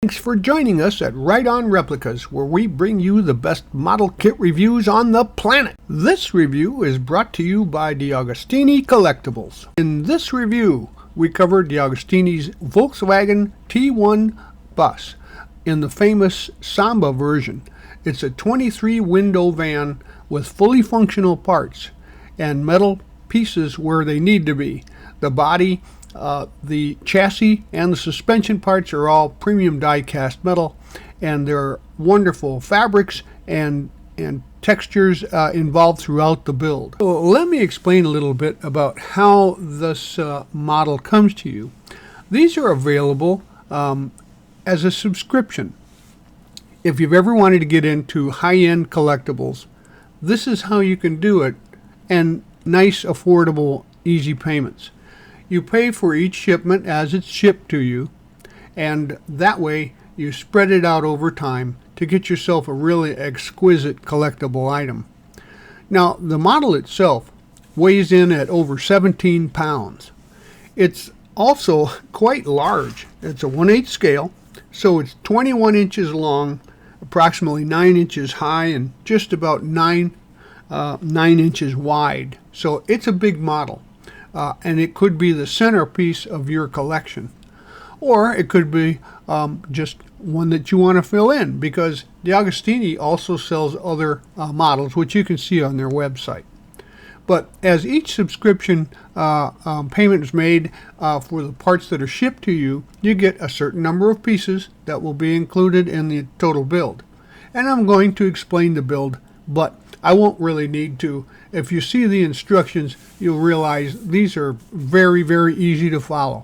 Thanks for joining us at Right On Replicas, where we bring you the best model kit reviews on the planet. This review is brought to you by the Agostini Collectibles. In this review, we covered the Agostini's Volkswagen T1 bus in the famous Samba version. It's a 23-window van with fully functional parts and metal pieces where they need to be. The body, the chassis, and the suspension parts are all premium die-cast metal, and there are wonderful fabrics and textures involved throughout the build. So let me explain a little bit about how this model comes to you. These are available as a subscription. If you've ever wanted to get into high-end collectibles, this is how you can do it, and nice, affordable, easy payments. You pay for each shipment as it's shipped to you, and that way you spread it out over time to get yourself a really exquisite collectible item. Now, the model itself weighs in at over 17 pounds. It's also quite large. It's a 1/8 scale, so it's 21 inches long, approximately 9 inches high, and just about 9 inches wide. So it's a big model. And it could be the centerpiece of your collection, or it could be just one that you want to fill in, because the Agostini also sells other models, which you can see on their website. But as each subscription payment is made for the parts that are shipped to you, you get a certain number of pieces that will be included in the total build. And I'm going to explain the build, but I won't really need to. If you see the instructions, you'll realize these are very, very easy to follow.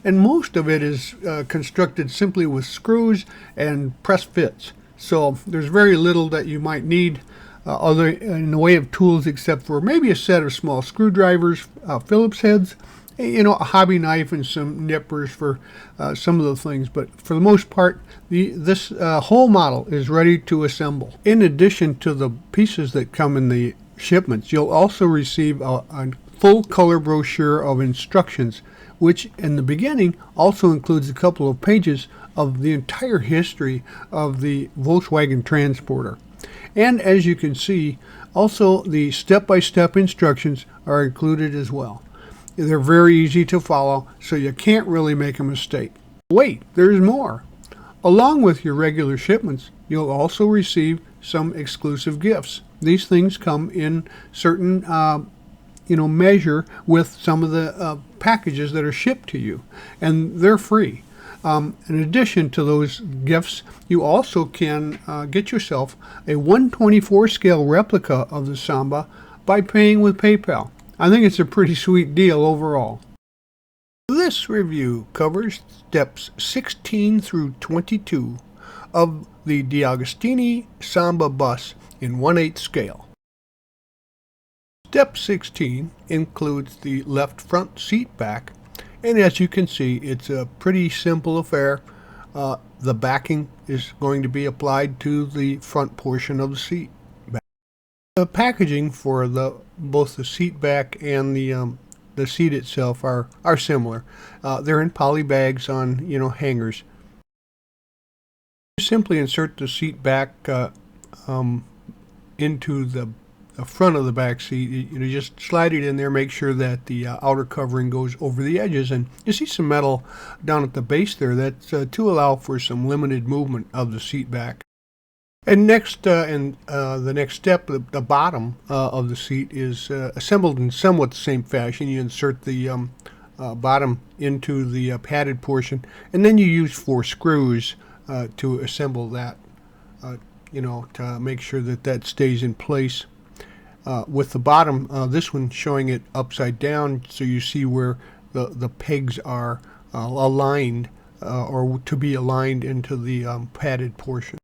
And most of it is constructed simply with screws and press fits. So there's very little that you might need other in the way of tools, except for maybe a set of small screwdrivers, Phillips heads, a hobby knife, and some nippers for some of the things. But for the most part, this whole model is ready to assemble. In addition to the pieces that come in the shipments, you'll also receive a full color brochure of instructions, which in the beginning also includes a couple of pages of the entire history of the Volkswagen Transporter. And as you can see, also the step-by-step instructions are included as well. They're very easy to follow, so you can't really make a mistake. Wait, there's more. Along with your regular shipments, you'll also receive some exclusive gifts. These things come in certain measure with some of the packages that are shipped to you, and they're free. In addition to those gifts, you also can get yourself a 1/24 scale replica of the Samba by paying with PayPal. I think it's a pretty sweet deal overall. This review covers steps 16 through 22 of the Agostini Samba bus in 1/8 scale. Step 16 includes the left front seat back, and as you can see, it's a pretty simple affair. The backing is going to be applied to the front portion of the seat. The packaging for both the seat back and the seat itself are similar. They're in poly bags on hangers. You simply insert the seat back into the front of the back seat. You just slide it in there, make sure that the outer covering goes over the edges, and you see some metal down at the base there. That's to allow for some limited movement of the seat back. And next, the next step, the bottom of the seat is assembled in somewhat the same fashion. You insert the bottom into the padded portion, and then you use 4 screws to assemble that, to make sure that stays in place. With the bottom, this one showing it upside down, so you see where the pegs are aligned, or to be aligned into the padded portion.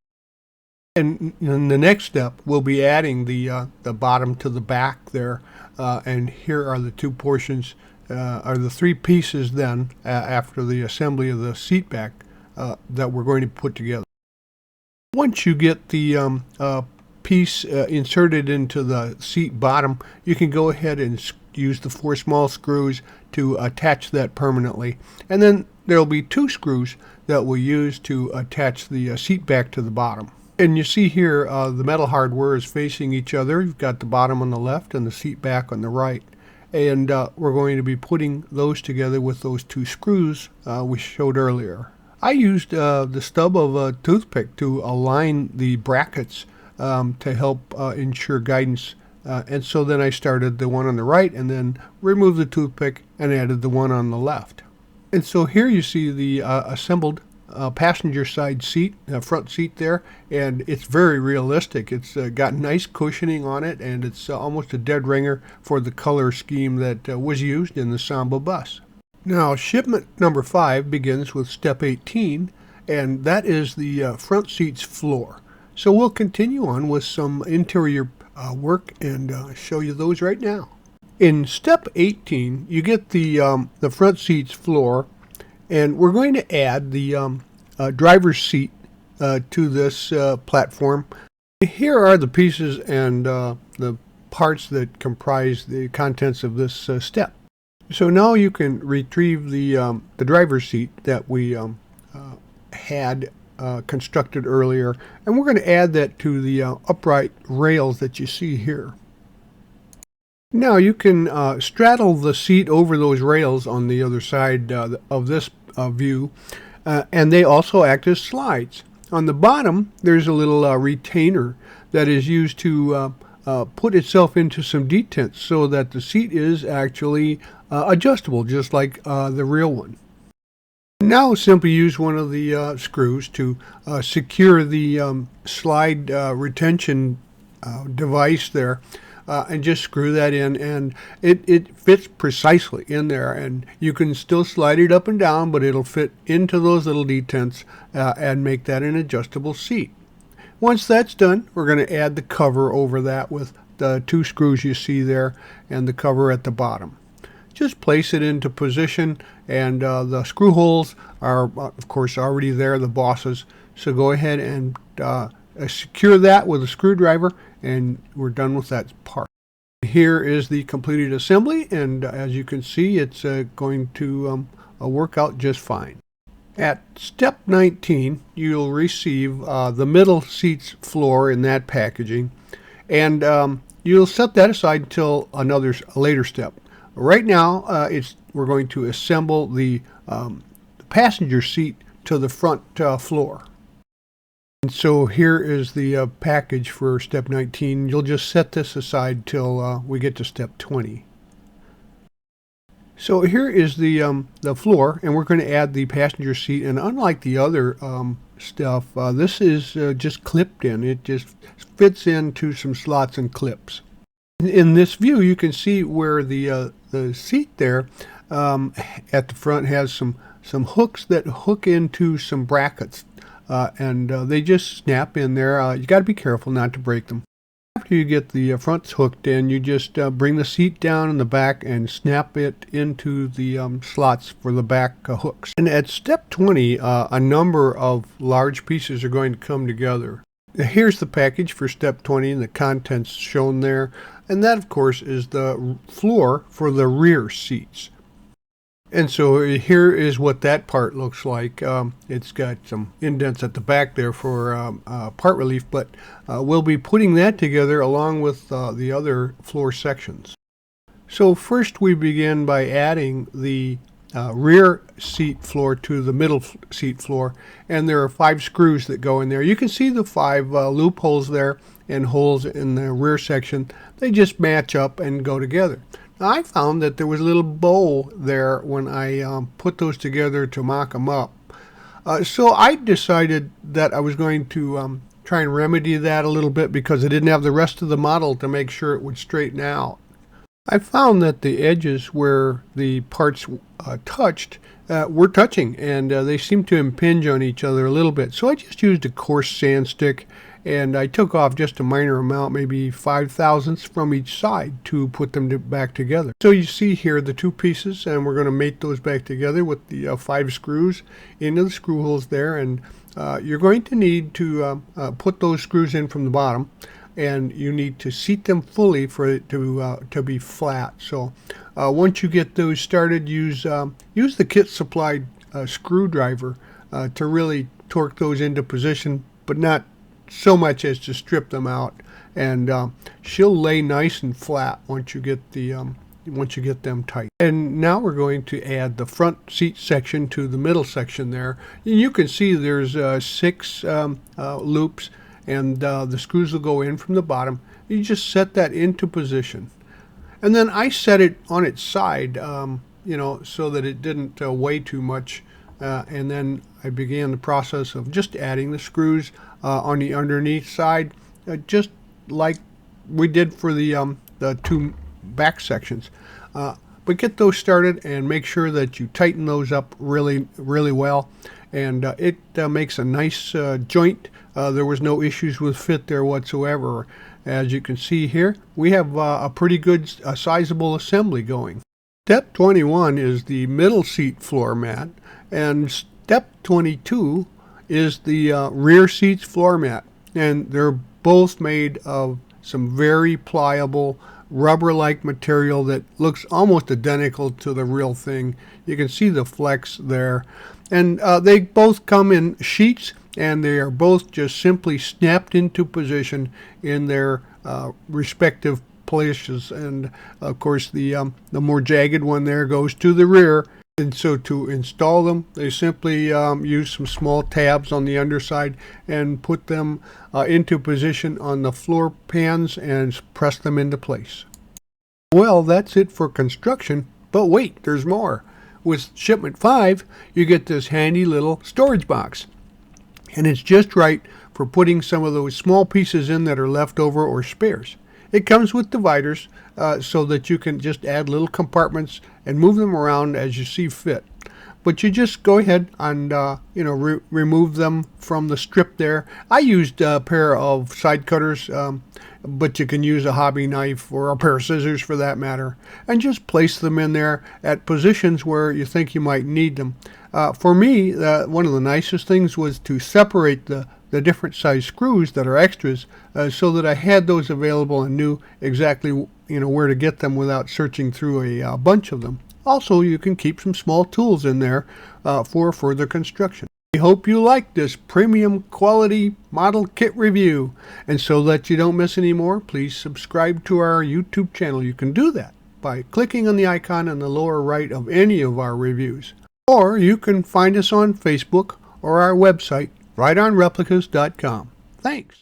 And in the next step, we'll be adding the bottom to the back there, and here are the 2 portions, are the 3 pieces then, after the assembly of the seat back, that we're going to put together. Once you get the piece inserted into the seat bottom, you can go ahead and use the 4 small screws to attach that permanently. And then there'll be 2 screws that we'll use to attach the seat back to the bottom. And you see here the metal hardware is facing each other. You've got the bottom on the left and the seat back on the right. And we're going to be putting those together with those 2 screws we showed earlier. I used the stub of a toothpick to align the brackets to help ensure guidance. And so then I started the one on the right and then removed the toothpick and added the one on the left. And so here you see the assembled passenger side seat, front seat there, and it's very realistic. It's got nice cushioning on it, and it's almost a dead ringer for the color scheme that was used in the Samba bus. Now, shipment number 5 begins with step 18, and that is the front seat's floor. So we'll continue on with some interior work and show you those right now. In step 18, you get the front seat's floor, and we're going to add the driver's seat to this platform. Here are the pieces and the parts that comprise the contents of this step. So now you can retrieve the driver's seat that we had constructed earlier, and we're going to add that to the upright rails that you see here. Now you can straddle the seat over those rails on the other side of this view, and they also act as slides. On the bottom there's a little retainer that is used to put itself into some detents so that the seat is actually adjustable, just like the real one. Now simply use one of the screws to secure the slide retention device there, and just screw that in, and it fits precisely in there, and you can still slide it up and down, but it'll fit into those little detents and make that an adjustable seat. Once that's done, we're going to add the cover over that with the 2 screws you see there and the cover at the bottom. Just place it into position, and the screw holes are of course already there, the bosses, so go ahead and secure that with a screwdriver, and we're done with that part. Here is the completed assembly, and as you can see, it's going to work out just fine. At step 19, you'll receive the middle seat's floor in that packaging, and you'll set that aside until a later step. Right now, we're going to assemble the passenger seat to the front floor. And so here is the package for step 19. You'll just set this aside till we get to step 20. So here is the floor, and we're going to add the passenger seat. And unlike the other stuff, this is just clipped in. It just fits into some slots and clips. In this view, you can see where the seat there at the front has some hooks that hook into some brackets. And they just snap in there. You got to be careful not to break them. After you get the fronts hooked in, you just bring the seat down in the back and snap it into the slots for the back hooks. And at step 20, a number of large pieces are going to come together. Here's the package for step 20 and the contents shown there. And that, of course, is the floor for the rear seats. And so here is what that part looks like. It's got some indents at the back there for part relief, but we'll be putting that together along with the other floor sections. So first we begin by adding the rear seat floor to the middle seat floor, and there are 5 screws that go in there. You can see the 5 loopholes there and holes in the rear section. They just match up and go together. Now, I found that there was a little bow there when I put those together to mock them up. So I decided that I was going to try and remedy that a little bit because I didn't have the rest of the model to make sure it would straighten out. I found that the edges where the parts touched were touching, and they seemed to impinge on each other a little bit. So I just used a coarse sand stick, and I took off just a minor amount, maybe 5/1000ths from each side, to put them back together. So you see here the 2 pieces, and we're going to mate those back together with the 5 screws into the screw holes there. And you're going to need to put those screws in from the bottom, and you need to seat them fully for it to be flat. So once you get those started, use the kit supplied screwdriver to really torque those into position, but not so much as to strip them out. And she'll lay nice and flat once you get them tight. And now we're going to add the front seat section to the middle section there. You can see there's 6 loops, and the screws will go in from the bottom. You just set that into position, and then I set it on its side, so that it didn't weigh too much. And then I began the process of just adding the screws on the underneath side, just like we did for the 2 back sections. But get those started and make sure that you tighten those up really well, and it makes a nice joint. There was no issues with fit there whatsoever. As you can see here, we have a pretty good sizable assembly going. Step 21 is the middle seat floor mat, and step 22 is the rear seats floor mat, and they're both made of some very pliable rubber-like material that looks almost identical to the real thing. You can see the flex there, and they both come in sheets, and they are both just simply snapped into position in their respective places. And of course the more jagged one there goes to the rear. And so to install them, they simply use some small tabs on the underside and put them into position on the floor pans and press them into place. Well, that's it for construction, but wait, there's more. With shipment 5, you get this handy little storage box, and it's just right for putting some of those small pieces in that are left over or spares. It comes with dividers so that you can just add little compartments and move them around as you see fit. But you just go ahead and remove them from the strip there. I used a pair of side cutters, but you can use a hobby knife or a pair of scissors for that matter, and just place them in there at positions where you think you might need them. For me, one of the nicest things was to separate the different size screws that are extras, so that I had those available and knew exactly where to get them without searching through a bunch of them. Also, you can keep some small tools in there for further construction. We hope you like this premium quality model kit review, and so that you don't miss any more, please subscribe to our YouTube channel. You can do that by clicking on the icon in the lower right of any of our reviews, or you can find us on Facebook or our website rightonreplicas.com. Thanks.